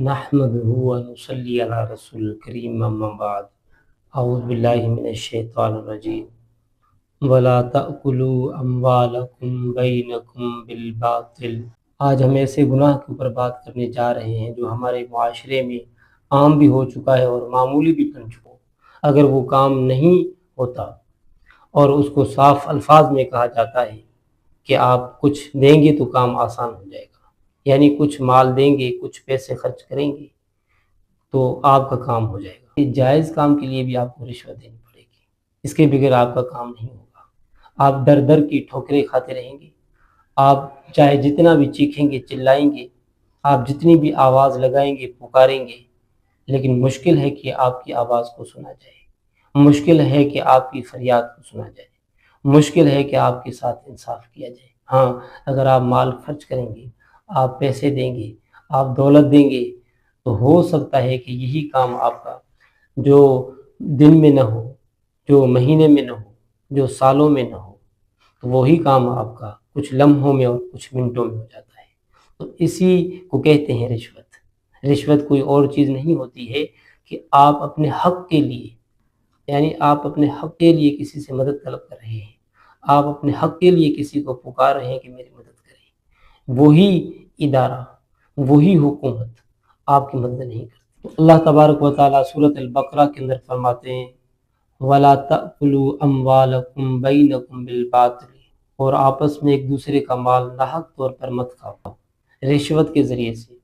نحمده ونصلي على رسول الكريم اما بعد اعوذ باللہ من الشیطان الرجیم ولا تأکلوا اموالکم بینکم بالباطل۔ آج ہم ایسے گناہ کے اوپر بات کرنے جا رہے ہیں جو ہمارے معاشرے میں عام بھی ہو چکا ہے اور معمولی بھی بن چکا ہے۔ اگر وہ کام نہیں ہوتا اور اس کو صاف الفاظ میں کہا جاتا ہے کہ آپ کچھ دیں گے تو کام آسان ہو جائے گا، یعنی کچھ مال دیں گے، کچھ پیسے خرچ کریں گے تو آپ کا کام ہو جائے گا۔ جائز کام کے لیے بھی آپ کو رشوت دینی پڑے گی، اس کے بغیر آپ کا کام نہیں ہوگا۔ آپ در در کی ٹھوکریں کھاتے رہیں گے، آپ چاہے جتنا بھی چیخیں گے، چلائیں گے، آپ جتنی بھی آواز لگائیں گے، پکاریں گے، لیکن مشکل ہے کہ آپ کی آواز کو سنا جائے، مشکل ہے کہ آپ کی فریاد کو سنا جائے، مشکل ہے کہ آپ کے ساتھ انصاف کیا جائے۔ ہاں، اگر آپ مال خرچ کریں گے، آپ پیسے دیں گے، آپ دولت دیں گے، تو ہو سکتا ہے کہ یہی کام آپ کا جو دن میں نہ ہو، جو مہینے میں نہ ہو، جو سالوں میں نہ ہو، تو وہی کام آپ کا کچھ لمحوں میں اور کچھ منٹوں میں ہو جاتا ہے۔ تو اسی کو کہتے ہیں رشوت۔ رشوت کوئی اور چیز نہیں ہوتی ہے کہ آپ اپنے حق کے لیے، یعنی آپ اپنے حق کے لیے کسی سے مدد طلب کر رہے ہیں، آپ اپنے حق کے لیے کسی کو پکار رہے ہیں کہ میری مدد کریں، وہی ادارہ، وہی حکومت آپ کی مدد نہیں کرتی۔ اللہ تبارک و تعالیٰ سورۃ البقرہ کے اندر فرماتے ہیں وَلَا تَأْكُلُوا أَمْوَالَكُمْ بَيْنَكُمْ بِالْبَاطِلِ، اور آپس میں ایک دوسرے کا مال ناحق طور پر مت کھاؤ، رشوت کے ذریعے سے،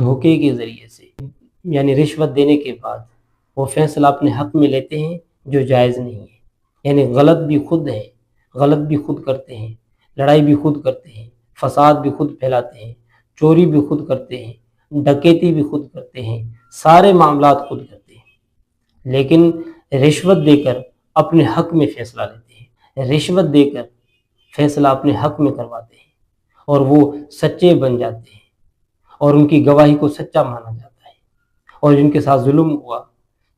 دھوکے کے ذریعے سے، یعنی رشوت دینے کے بعد وہ فیصلہ اپنے حق میں لیتے ہیں جو جائز نہیں ہے، یعنی غلط بھی خود ہے، غلط بھی خود کرتے ہیں، لڑائی بھی خود کرتے ہیں، فساد بھی خود پھیلاتے ہیں، چوری بھی خود کرتے ہیں، ڈکیتی بھی خود کرتے ہیں، سارے معاملات خود کرتے ہیں، لیکن رشوت دے کر اپنے حق میں فیصلہ لیتے ہیں، رشوت دے کر فیصلہ اپنے حق میں کرواتے ہیں، اور وہ سچے بن جاتے ہیں اور ان کی گواہی کو سچا مانا جاتا ہے، اور جن کے ساتھ ظلم ہوا،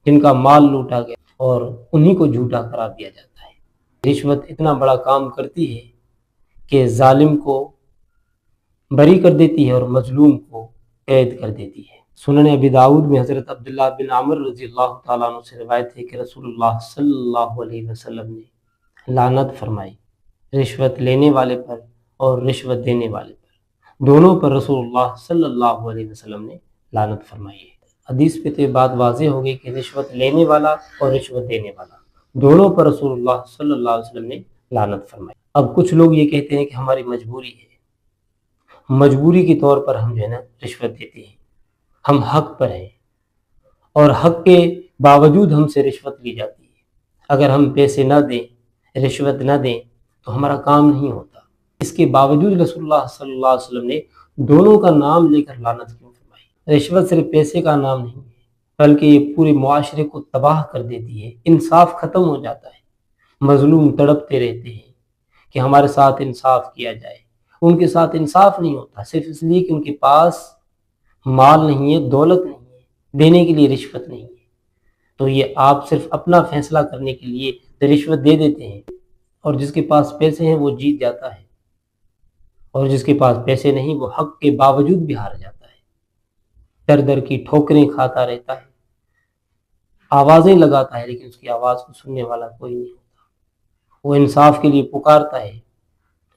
جن کا مال لوٹا گیا، اور انہی کو جھوٹا قرار دیا جاتا ہے۔ رشوت اتنا بڑا کام کرتی ہے کہ ظالم کو بری کر دیتی ہے اور مظلوم کو قید کر دیتی ہے۔ سنن ابی داؤد میں حضرت عبداللہ بن عمر رضی اللہ تعالیٰ عنہ سے روایت ہے کہ رسول اللہ صلی اللہ علیہ وسلم نے لعنت فرمائی رشوت لینے والے پر اور رشوت دینے والے پر، دونوں پر رسول اللہ صلی اللہ علیہ وسلم نے لعنت فرمائی ہے۔ حدیث پہ تو یہ بات واضح ہو گئی کہ رشوت لینے والا اور رشوت دینے والا دونوں پر رسول اللہ صلی اللہ علیہ وسلم نے لعنت فرمائی۔ اب کچھ لوگ یہ کہتے ہیں کہ ہماری مجبوری ہے، مجبوری کے طور پر ہم جو ہے نا رشوت دیتے ہیں، ہم حق پر ہیں اور حق کے باوجود ہم سے رشوت لی جاتی ہے، اگر ہم پیسے نہ دیں، رشوت نہ دیں تو ہمارا کام نہیں ہوتا۔ اس کے باوجود رسول اللہ صلی اللہ علیہ وسلم نے دونوں کا نام لے کر لعنت کیوں فرمائی؟ رشوت صرف پیسے کا نام نہیں ہے، بلکہ یہ پورے معاشرے کو تباہ کر دیتی ہے، انصاف ختم ہو جاتا ہے، مظلوم تڑپتے رہتے ہیں کہ ہمارے ساتھ انصاف کیا جائے، ان کے ساتھ انصاف نہیں ہوتا، صرف اس لیے کہ ان کے پاس مال نہیں ہے، دولت نہیں ہے، دینے کے لیے رشوت نہیں ہے، تو یہ آپ صرف اپنا فیصلہ کرنے کے لیے رشوت دے دیتے ہیں، اور جس کے پاس پیسے ہیں وہ جیت جاتا ہے، اور جس کے پاس پیسے نہیں وہ حق کے باوجود بھی ہار جاتا ہے، در در کی ٹھوکریں کھاتا رہتا ہے، آوازیں لگاتا ہے، لیکن اس کی آواز کو سننے والا کوئی نہیں ہوتا، وہ انصاف کے لیے پکارتا ہے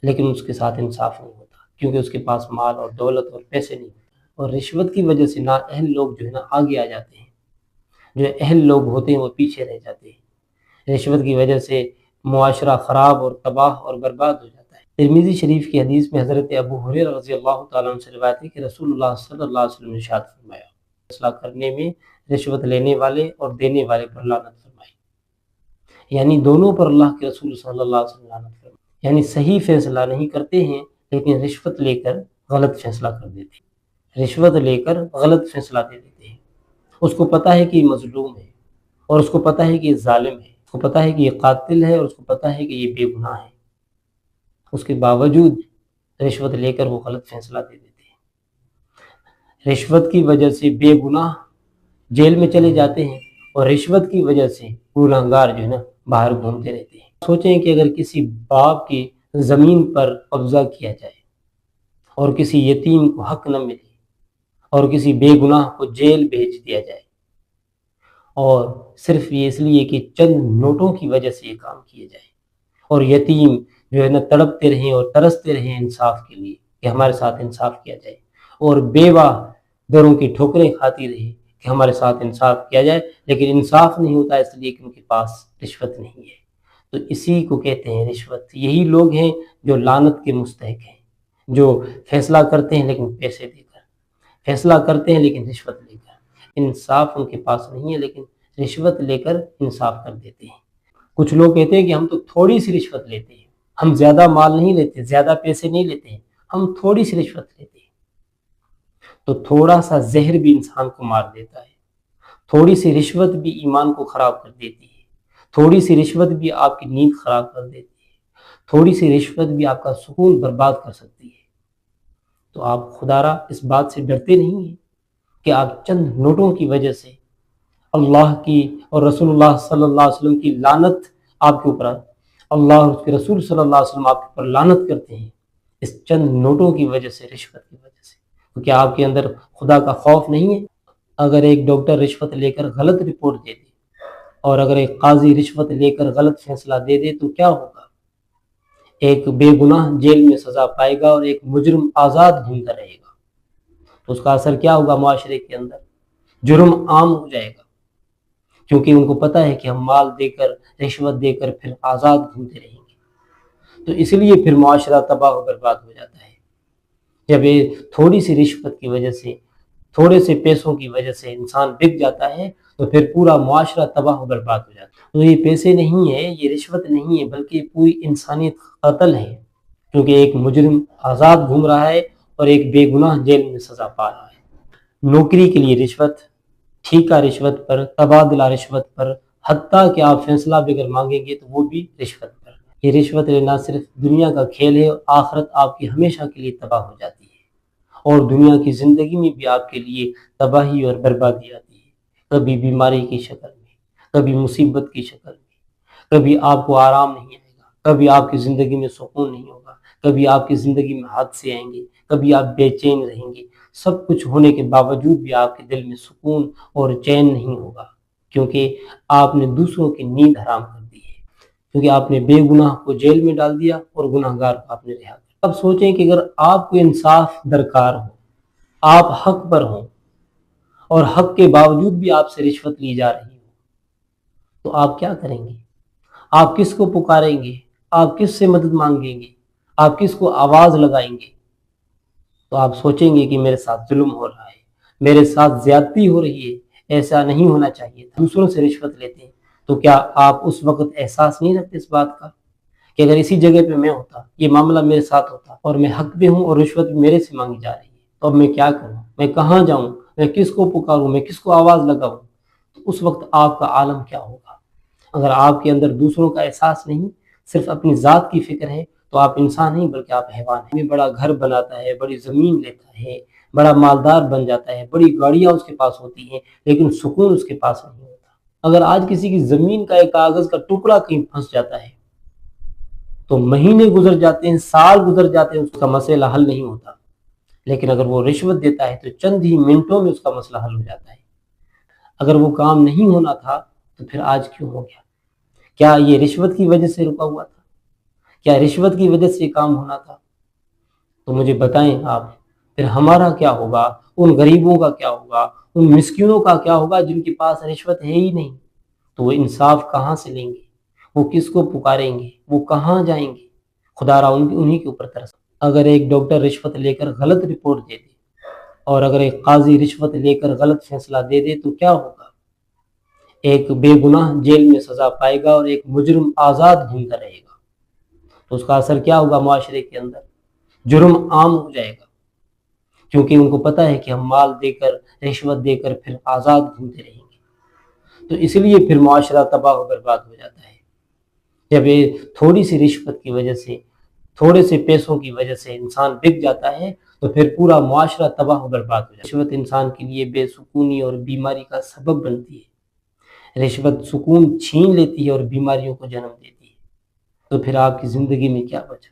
لیکن اس کے ساتھ انصاف نہیں ہوتا، کیونکہ اس کے پاس مال اور دولت اور پیسے نہیں ہوتے۔ اور رشوت کی وجہ سے نااہل لوگ جو ہے نا آگے آ جاتے ہیں، جو اہل لوگ ہوتے ہیں وہ پیچھے رہ جاتے ہیں، رشوت کی وجہ سے معاشرہ خراب اور تباہ اور برباد ہو جاتا ہے۔ ترمذی شریف کی حدیث میں حضرت ابو ہریرہ رضی اللہ تعالیٰ عنہ سے روایت ہے کہ رسول اللہ صلی اللہ علیہ وسلم نے ارشاد فرمایا فیصلہ کرنے میں رشوت لینے والے اور دینے والے پر لعنت فرمائی، یعنی دونوں پر اللہ کے رسول صلی اللہ علیہ وسلم لعنت فرمائی، یعنی صحیح فیصلہ نہیں کرتے ہیں لیکن رشوت لے کر غلط فیصلہ کر دیتے ہیں، رشوت لے کر غلط فیصلہ دے دیتے ہیں۔ اس کو پتہ ہے کہ یہ مظلوم ہے، اور اس کو پتہ ہے کہ یہ ظالم ہے، اس کو پتہ ہے کہ یہ قاتل ہے، اور اس کو پتہ ہے کہ یہ بے گناہ ہے، اس کے باوجود رشوت لے کر وہ غلط فیصلہ دے دیتے ہیں۔ رشوت کی وجہ سے بے گناہ جیل میں چلے جاتے ہیں، اور رشوت کی وجہ سے گنہگار جو ہے نا باہر گھومتے رہتے ہیں۔ سوچیں کہ اگر کسی باپ کی زمین پر قبضہ کیا جائے اور کسی یتیم کو حق نہ ملے اور کسی بے گناہ کو جیل بھیج دیا جائے، اور صرف یہ اس لیے کہ چند نوٹوں کی وجہ سے یہ کام کیے جائے، اور یتیم جو ہے نا تڑپتے رہیں اور ترستے رہیں انصاف کے لیے کہ ہمارے ساتھ انصاف کیا جائے، اور بیوہ دروں کی ٹھوکریں کھاتی رہی کہ ہمارے ساتھ انصاف کیا جائے، لیکن انصاف نہیں ہوتا اس لیے کہ ان کے پاس رشوت نہیں ہے۔ تو اسی کو کہتے ہیں رشوت۔ یہی لوگ ہیں جو لعنت کے مستحق ہیں، جو فیصلہ کرتے ہیں لیکن پیسے دے کر، فیصلہ کرتے ہیں لیکن رشوت لے کر، انصاف ان کے پاس نہیں ہے لیکن رشوت لے کر انصاف کر دیتے ہیں۔ کچھ لوگ کہتے ہیں کہ ہم تو تھوڑی سی رشوت لیتے ہیں، ہم زیادہ مال نہیں لیتے، زیادہ پیسے نہیں لیتے ہیں، ہم تھوڑی سی رشوت لیتے ہیں۔ تو تھوڑا سا زہر بھی انسان کو مار دیتا ہے، تھوڑی سی رشوت بھی ایمان کو خراب کر دیتی ہے، تھوڑی سی رشوت بھی آپ کی نیند خراب کر دیتی ہے، تھوڑی سی رشوت بھی آپ کا سکون برباد کر سکتی ہے۔ تو آپ خدا را اس بات سے ڈرتے نہیں ہیں کہ آپ چند نوٹوں کی وجہ سے اللہ کی اور رسول اللہ صلی اللہ علیہ وسلم کی لعنت آپ کے اوپر، اللہ اور اس کے رسول صلی اللہ علیہ وسلم آپ کے اوپر لعنت کرتے ہیں اس چند نوٹوں کی وجہ سے، رشوت کی وجہ سے؟ تو کیا آپ کے اندر خدا کا خوف نہیں ہے؟ اگر ایک ڈاکٹر رشوت لے کر غلط رپورٹ دے دے، اور اگر ایک قاضی رشوت لے کر غلط فیصلہ دے دے تو کیا ہوگا؟ ایک بے گناہ جیل میں سزا پائے گا اور ایک مجرم آزاد گھومتا رہے گا۔ تو اس کا اثر کیا ہوگا معاشرے کے اندر؟ جرم عام ہو جائے گا، کیونکہ ان کو پتہ ہے کہ ہم مال دے کر، رشوت دے کر پھر آزاد گھومتے رہیں گے۔ تو اس لیے پھر معاشرہ تباہ و برباد ہو جاتا ہے۔ جب یہ تھوڑی سی رشوت کی وجہ سے، تھوڑے سے پیسوں کی وجہ سے انسان بک جاتا ہے تو پھر پورا معاشرہ تباہ و برباد ہو جاتا ہے۔ تو یہ پیسے نہیں ہے، یہ رشوت نہیں ہے، بلکہ پوری انسانیت قتل ہے، کیونکہ ایک مجرم آزاد گھوم رہا ہے اور ایک بے گناہ جیل میں سزا پا رہا ہے۔ نوکری کے لیے رشوت، ٹھیکہ رشوت پر، تبادلہ رشوت پر، حتیٰ کہ آپ فیصلہ بھی اگر مانگیں گے تو وہ بھی رشوت پر۔ یہ رشوت لینا صرف دنیا کا کھیل ہے، اور آخرت آپ کی ہمیشہ کے لیے تباہ ہو جاتی ہے، اور دنیا کی زندگی میں بھی آپ کے لیے تباہی اور بربادی آتی ہے، کبھی بیماری کی شکل میں، کبھی مصیبت کی شکل میں، کبھی آپ کو آرام نہیں آئے گا، کبھی آپ کی زندگی میں سکون نہیں ہوگا، کبھی آپ کی زندگی میں حادثے آئیں گے، کبھی آپ بے چین رہیں گے۔ سب کچھ ہونے کے باوجود بھی آپ کے دل میں سکون اور چین نہیں ہوگا، کیونکہ آپ نے دوسروں کی نیند حرام کر دی ہے، کیونکہ آپ نے بے گناہ کو جیل میں ڈال دیا اور گناہ گار کو آپ نے رہا کر۔ اب سوچیں کہ اگر آپ کو انصاف درکار ہو، آپ حق پر ہوں، اور حق کے باوجود بھی آپ سے رشوت لی جا رہی ہو، تو آپ کیا کریں گے؟ آپ کس کو پکاریں گے؟ آپ کس سے مدد مانگیں گے؟ آپ کس کو آواز لگائیں گے؟ تو آپ سوچیں گے کہ میرے ساتھ ظلم ہو رہا ہے، میرے ساتھ زیادتی ہو رہی ہے، ایسا نہیں ہونا چاہیے تھا۔ دوسروں سے رشوت لیتے ہیں تو کیا آپ اس وقت احساس نہیں رکھتے اس بات کا کہ اگر اسی جگہ پہ میں ہوتا، یہ معاملہ میرے ساتھ ہوتا، اور میں حق پہ ہوں اور رشوت میرے سے مانگی جا رہی ہے، تو اب میں کیا کروں؟ میں کہاں جاؤں؟ میں کس کو پکاروں؟ میں کس کو آواز لگاؤں؟ تو اس وقت آپ کا عالم کیا ہوگا؟ اگر آپ کے اندر دوسروں کا احساس نہیں، صرف اپنی ذات کی فکر ہے، تو آپ انسان نہیں بلکہ آپ حیوان ہیں۔ بڑا گھر بناتا ہے، بڑی زمین لیتا ہے، بڑا مالدار بن جاتا ہے، بڑی گاڑیاں اس کے پاس ہوتی ہیں، لیکن سکون اس کے پاس نہیں ہوتا۔ اگر آج کسی کی زمین کا ایک کاغذ کا ٹکڑا کہیں پھنس جاتا ہے تو مہینے گزر جاتے ہیں، سال گزر جاتے ہیں، اس کا مسئلہ حل نہیں ہوتا، لیکن اگر وہ رشوت دیتا ہے تو چند ہی منٹوں میں اس کا مسئلہ حل ہو جاتا ہے۔ اگر وہ کام نہیں ہونا تھا تو پھر آج کیوں ہو گیا؟ کیا یہ رشوت کی وجہ سے رکا ہوا تھا؟ کیا رشوت کی وجہ سے یہ کام ہونا تھا؟ تو مجھے بتائیں آپ، پھر ہمارا کیا ہوگا؟ ان غریبوں کا کیا ہوگا؟ ان مسکینوں کا کیا ہوگا جن کے پاس رشوت ہے ہی نہیں؟ تو وہ انصاف کہاں سے لیں گے؟ وہ کس کو پکاریں گے؟ وہ کہاں جائیں گے؟ خدا را انہی کے اوپر ترس۔ اگر ایک ڈاکٹر رشوت لے کر غلط رپورٹ دے دے، اور اگر ایک قاضی رشوت لے کر غلط فیصلہ دے دے تو کیا ہوگا؟ ایک بے گناہ جیل میں سزا پائے گا اور ایک مجرم آزاد گھومتا رہے گا۔ تو اس کا اثر کیا ہوگا معاشرے کے اندر؟ جرم عام ہو جائے گا، کیونکہ ان کو پتہ ہے کہ ہم مال دے کر، رشوت دے کر پھر آزاد گھومتے رہیں گے۔ تو اس لیے پھر معاشرہ تباہ و برباد ہو جاتا ہے۔ جب یہ تھوڑی سی رشوت کی وجہ سے، تھوڑے سے پیسوں کی وجہ سے انسان بک جاتا ہے تو پھر پورا معاشرہ تباہ و برباد ہو جاتا ہے۔ رشوت انسان کے لیے بے سکونی اور بیماری کا سبب بنتی ہے۔ رشوت سکون چھین لیتی ہے اور بیماریوں کو جنم دیتی ہے۔ تو پھر آپ کی زندگی میں کیا بچا؟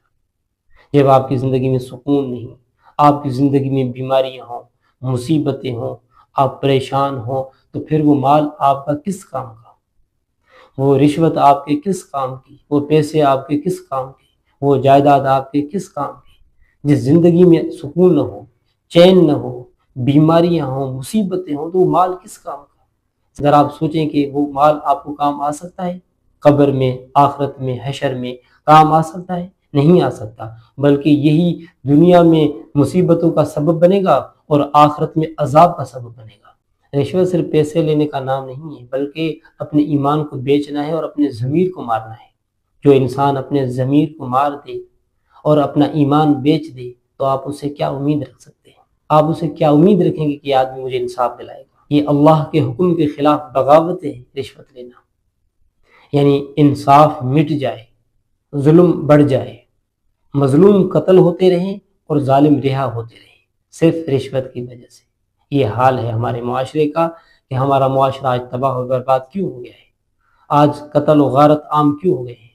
جب آپ کی زندگی میں سکون نہیں، آپ کی زندگی میں بیماریاں ہوں، مصیبتیں ہوں، آپ پریشان ہوں، تو پھر وہ مال آپ کا کس کام کا؟ وہ رشوت آپ کے کس کام کی؟ وہ پیسے آپ کے کس کام کی؟ وہ جائیداد آپ کے کس کام کی؟ جس زندگی میں سکون نہ ہو، چین نہ ہو، بیماریاں ہوں، مصیبتیں ہوں، تو وہ مال کس کام کا؟ اگر آپ سوچیں کہ وہ مال آپ کو کام آ سکتا ہے، قبر میں، آخرت میں، حشر میں کام آ سکتا ہے؟ نہیں آ سکتا، بلکہ یہی دنیا میں مصیبتوں کا سبب بنے گا اور آخرت میں عذاب کا سبب بنے گا۔ رشوت صرف پیسے لینے کا نام نہیں ہے، بلکہ اپنے ایمان کو بیچنا ہے اور اپنے ضمیر کو مارنا ہے۔ جو انسان اپنے ضمیر کو مار دے اور اپنا ایمان بیچ دے تو آپ اسے کیا امید رکھ سکتے ہیں؟ آپ اسے کیا امید رکھیں گے کہ یہ آدمی مجھے انصاف دلائے گا؟ یہ اللہ کے حکم کے خلاف بغاوت ہے رشوت لینا، یعنی انصاف مٹ جائے، ظلم بڑھ جائے، مظلوم قتل ہوتے رہیں اور ظالم رہا ہوتے رہیں، صرف رشوت کی وجہ سے۔ یہ حال ہے ہمارے معاشرے کا کہ ہمارا معاشرہ آج تباہ و برباد کیوں ہو گیا ہے؟ آج قتل و غارت عام کیوں ہو گئے ہیں؟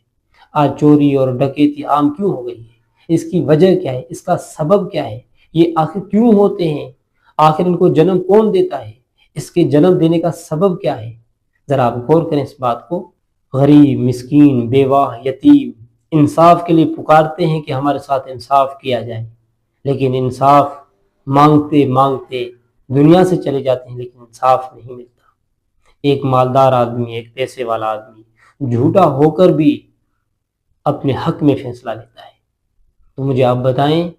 آج چوری اور ڈکیتی عام کیوں ہو گئی ہے؟ اس کی وجہ کیا ہے؟ اس کا سبب کیا ہے؟ یہ آخر کیوں ہوتے ہیں؟ آخر ان کو جنم کون دیتا ہے؟ اس کے جنم دینے کا سبب کیا ہے؟ ذرا آپ غور کریں اس بات کو۔ غریب، مسکین، بیوہ، یتیم انصاف کے لیے پکارتے ہیں کہ ہمارے ساتھ انصاف کیا جائے، لیکن انصاف مانگتے مانگتے دنیا سے چلے جاتے ہیں، لیکن انصاف نہیں ملتا۔ ایک مالدار آدمی، ایک پیسے والا آدمی جھوٹا ہو کر بھی اپنے حق میں فیصلہ لیتا ہے، تو مجھے آپ بتائیں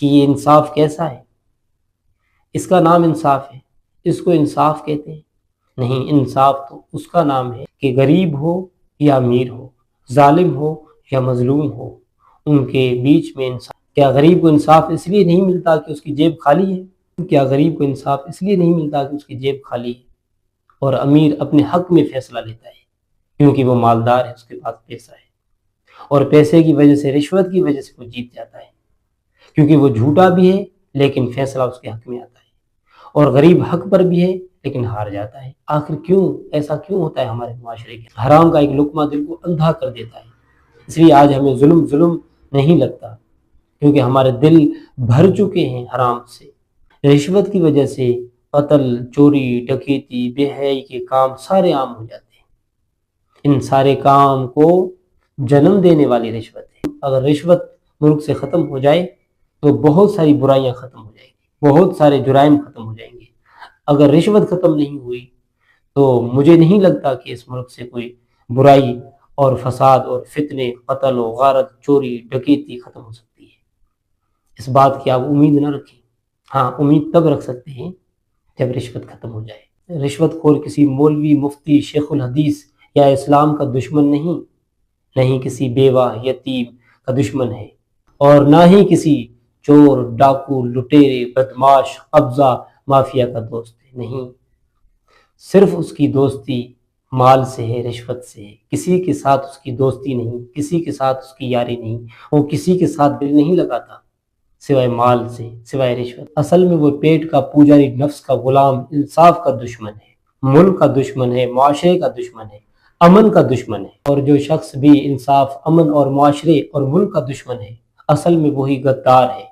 کہ یہ انصاف کیسا ہے؟ اس کا نام انصاف ہے؟ اس کو انصاف کہتے ہیں؟ نہیں، انصاف تو اس کا نام ہے کہ غریب ہو یا امیر ہو، ظالم ہو یا مظلوم ہو، ان کے بیچ میں انصاف۔ کیا غریب کو انصاف اس لیے نہیں ملتا کہ اس کی جیب خالی ہے؟ کیا غریب کو انصاف اس لیے نہیں ملتا کہ اس کی جیب خالی ہے اور امیر اپنے حق میں فیصلہ لیتا ہے کیونکہ وہ مالدار ہے، اس کے پاس پیسہ ہے، اور پیسے کی وجہ سے، رشوت کی وجہ سے وہ جیت جاتا ہے کیونکہ وہ جھوٹا بھی ہے لیکن فیصلہ اس کے حق میں آتا ہے، اور غریب حق پر بھی ہے لیکن ہار جاتا ہے۔ آخر کیوں ایسا کیوں ہوتا ہے ہمارے معاشرے کے؟ حرام کا ایک لقمہ دل کو اندھا کر دیتا ہے، اس لیے آج ہمیں ظلم نہیں لگتا کیونکہ ہمارے دل بھر چکے ہیں حرام سے۔ رشوت کی وجہ سے قتل، چوری، ڈکیتی، بے حیائی کے کام سارے عام ہو جاتے ہیں۔ ان سارے کام کو جنم دینے والی رشوت ہے۔ اگر رشوت ملک سے ختم ہو جائے تو بہت ساری برائیاں ختم ہو جائیں گی، بہت سارے جرائم ختم ہو جائیں گے۔ اگر رشوت ختم نہیں ہوئی تو مجھے نہیں لگتا کہ اس ملک سے کوئی برائی اور فساد اور فتنے، قتل و غارت، چوری، ڈکیتی ختم ہو سکتی ہے۔ اس بات کی آپ امید نہ رکھیں۔ ہاں، امید تب رکھ سکتے ہیں جب رشوت ختم ہو جائے۔ رشوت خور کسی مولوی، مفتی، شیخ الحدیث یا اسلام کا دشمن نہیں کسی بیوہ، یتیم کا دشمن ہے، اور نہ ہی کسی چور، ڈاکو، لٹیرے، بدماش، قبضہ، مافیا کا دوست ہے، نہیں۔ صرف اس کی دوستی مال سے ہے، رشوت سے ہے۔ کسی کے ساتھ اس کی دوستی نہیں، کسی کے ساتھ اس کی یاری نہیں، وہ کسی کے ساتھ دل نہیں لگاتا سوائے مال سے، سوائے رشوت۔ اصل میں وہ پیٹ کا پوجاری، نفس کا غلام، انصاف کا دشمن ہے، ملک کا دشمن ہے، معاشرے کا دشمن ہے، امن کا دشمن ہے۔ اور جو شخص بھی انصاف، امن اور معاشرے اور ملک کا دشمن ہے، اصل میں وہی غدار ہے۔